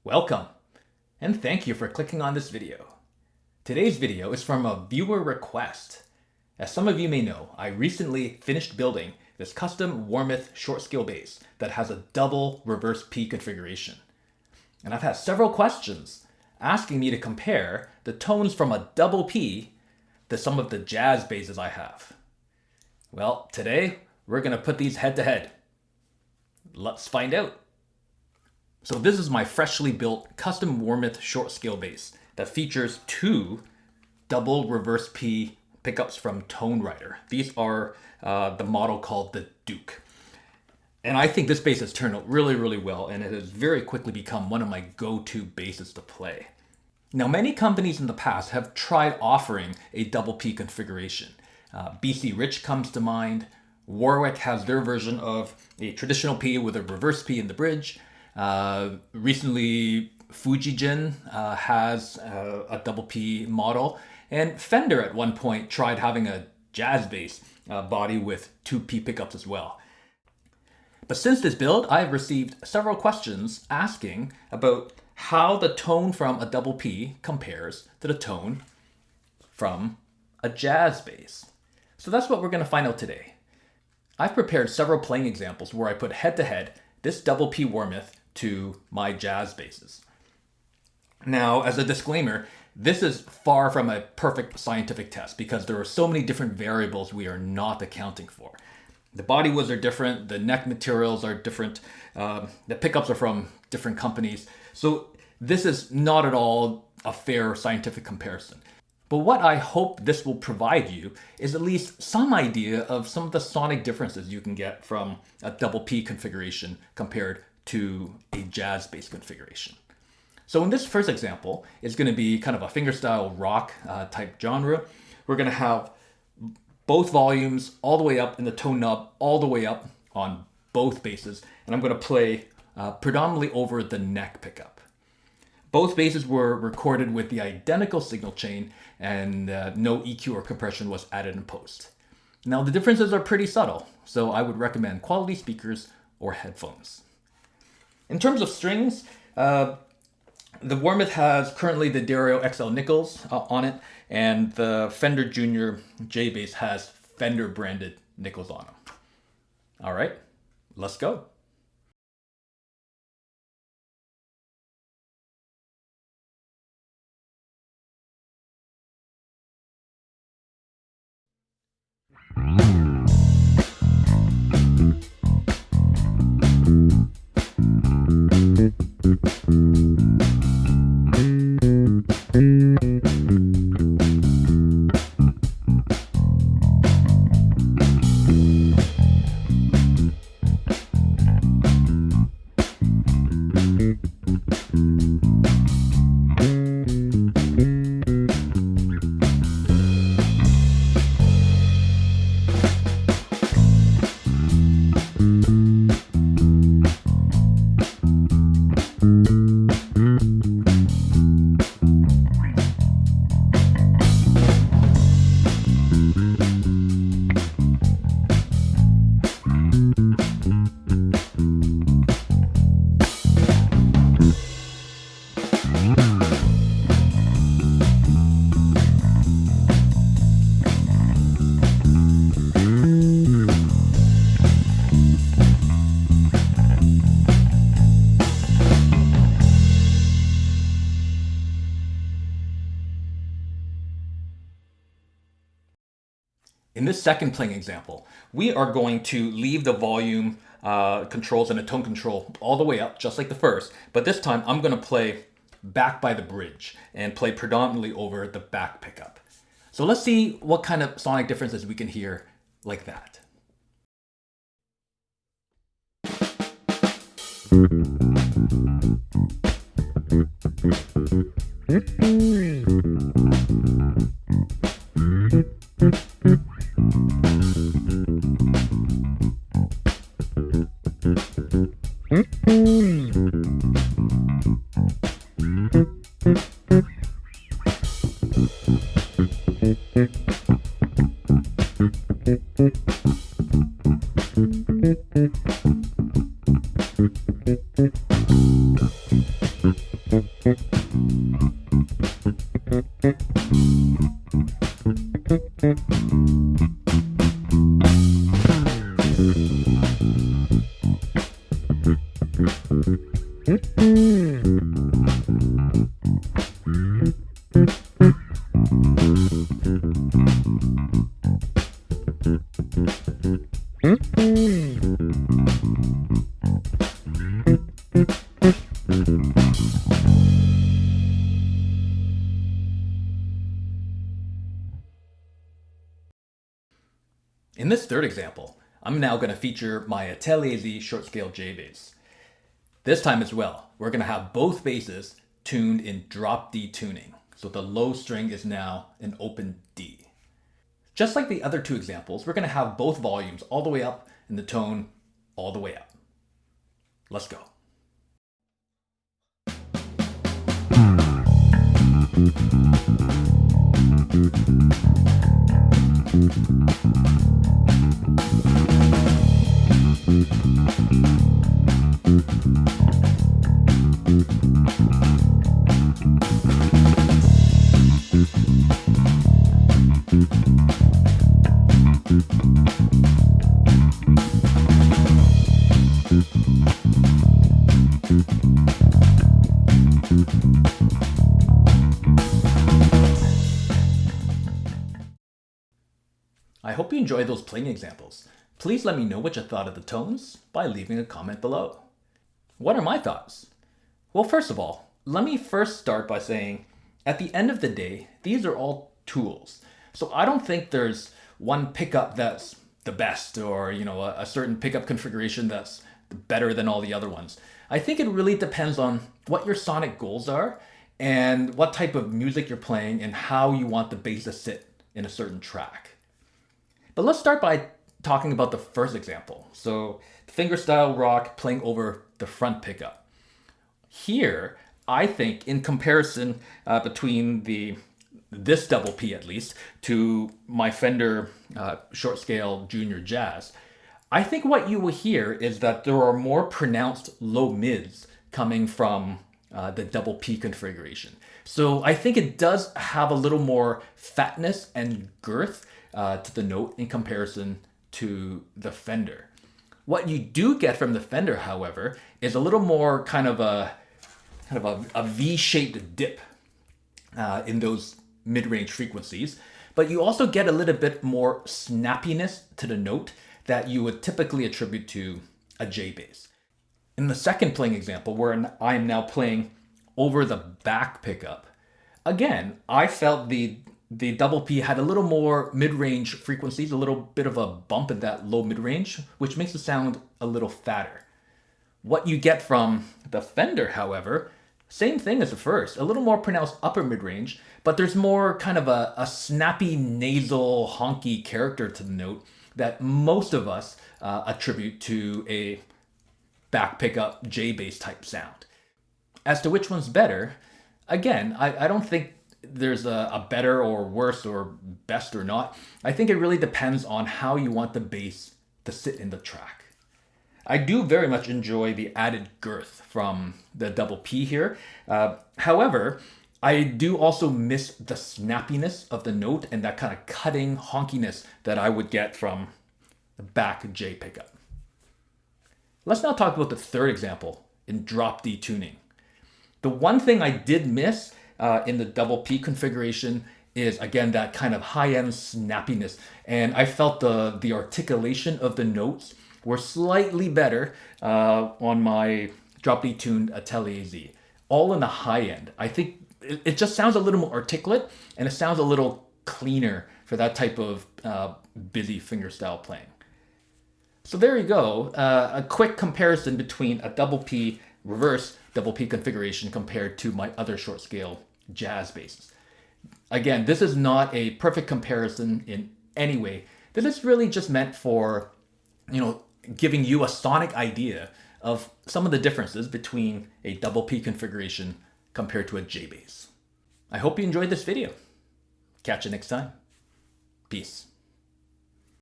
Welcome, and thank you for clicking on this video. Today's video is from a viewer request. As some of you may know, I recently finished building this custom Warmoth short scale bass that has a double reverse P configuration. And I've had several questions asking me to compare the tones from a double P to some of the jazz basses I have. Well, today we're going to put these head to head. Let's find out. So this is my freshly built custom Warmoth short scale bass that features two double reverse P pickups from Tone Rider. These are the model called the Duke. And I think this bass has turned out really well, and it has very quickly become one of my go-to basses to play. Now, many companies in the past have tried offering a double P configuration. BC Rich comes to mind. Warwick has their version of a traditional P with a reverse P in the bridge. Recently, Fujijin has a double P model, and Fender at one point tried having a jazz bass body with two P pickups as well. But since this build, I've received several questions asking about how the tone from a double P compares to the tone from a jazz bass. So that's what we're going to find out today. I've prepared several playing examples where I put head to head this double P Warmoth to my jazz basses. Now, as a disclaimer, this is far from a perfect scientific test because there are so many different variables we are not accounting for. The body woods are different, the neck materials are different, the pickups are from different companies. So this is not at all a fair scientific comparison. But what I hope this will provide you is at least some idea of some of the sonic differences you can get from a double P configuration compared to a jazz bass configuration. So in this first example, it's going to be kind of a fingerstyle rock type genre. We're going to have both volumes all the way up and the tone knob all the way up on both basses. And I'm going to play predominantly over the neck pickup. Both basses were recorded with the identical signal chain, and no EQ or compression was added in post. Now the differences are pretty subtle, so I would recommend quality speakers or headphones. In terms of strings, the Warmoth has currently the Dario XL nickels on it, and the Fender Junior J bass has Fender branded nickels on them. All right, let's go. In this second playing example, we are going to leave the volume controls and the tone control all the way up, just like the first, but this time I'm going to play back by the bridge and play predominantly over the back pickup. So let's see what kind of sonic differences we can hear like that. In this third example, I'm now going to feature my Atelier Z short scale J bass. This time as well, we're going to have both basses tuned in drop D tuning. So the low string is now an open D. Just like the other two examples, we're going to have both volumes all the way up and the tone all the way up. Let's go. I hope you enjoyed those playing examples. Please let me know what you thought of the tones by leaving a comment below. What are my thoughts? Well, first of all, let me first start by saying, at the end of the day, these are all tools. So I don't think there's one pickup that's the best, or a certain pickup configuration that's better than all the other ones. I think it really depends on what your sonic goals are and what type of music you're playing and how you want the bass to sit in a certain track. But let's start by talking about the first example. So fingerstyle rock playing over the front pickup. Here, I think in comparison between this double P at least to my Fender short scale Junior Jazz, I think what you will hear is that there are more pronounced low mids coming from the double P configuration. So I think it does have a little more fatness and girth to the note in comparison to the Fender. What you do get from the Fender, however, is a little more kind of a V-shaped dip in those mid-range frequencies, but you also get a little bit more snappiness to the note that you would typically attribute to a J bass. In the second playing example, where I am now playing over the back pickup, again, I felt the double P had a little more mid-range frequencies, a little bit of a bump in that low mid-range, which makes it sound a little fatter. What you get from the Fender, however, same thing as the first, a little more pronounced upper mid-range, but there's more kind of a snappy, nasal, honky character to the note that most of us attribute to a back pickup J bass type sound. As to which one's better, again, I don't think there's a better or worse or best or not. I think it really depends on how you want the bass to sit in the track. I do very much enjoy the added girth from the double P here. However, I do also miss the snappiness of the note and that kind of cutting honkiness that I would get from the back J pickup. Let's now talk about the third example in drop D tuning. The one thing I did miss in the double P configuration is, again, that kind of high-end snappiness. And I felt the articulation of the notes were slightly better on my drop D tuned Atelier Z. All in the high end. I think it just sounds a little more articulate and it sounds a little cleaner for that type of busy fingerstyle playing. So there you go, a quick comparison between a double P reverse double P configuration compared to my other short scale jazz basses. Again, this is not a perfect comparison in any way. This is really just meant for, giving you a sonic idea of some of the differences between a double P configuration compared to a J bass. I hope you enjoyed this video. Catch you next time. Peace.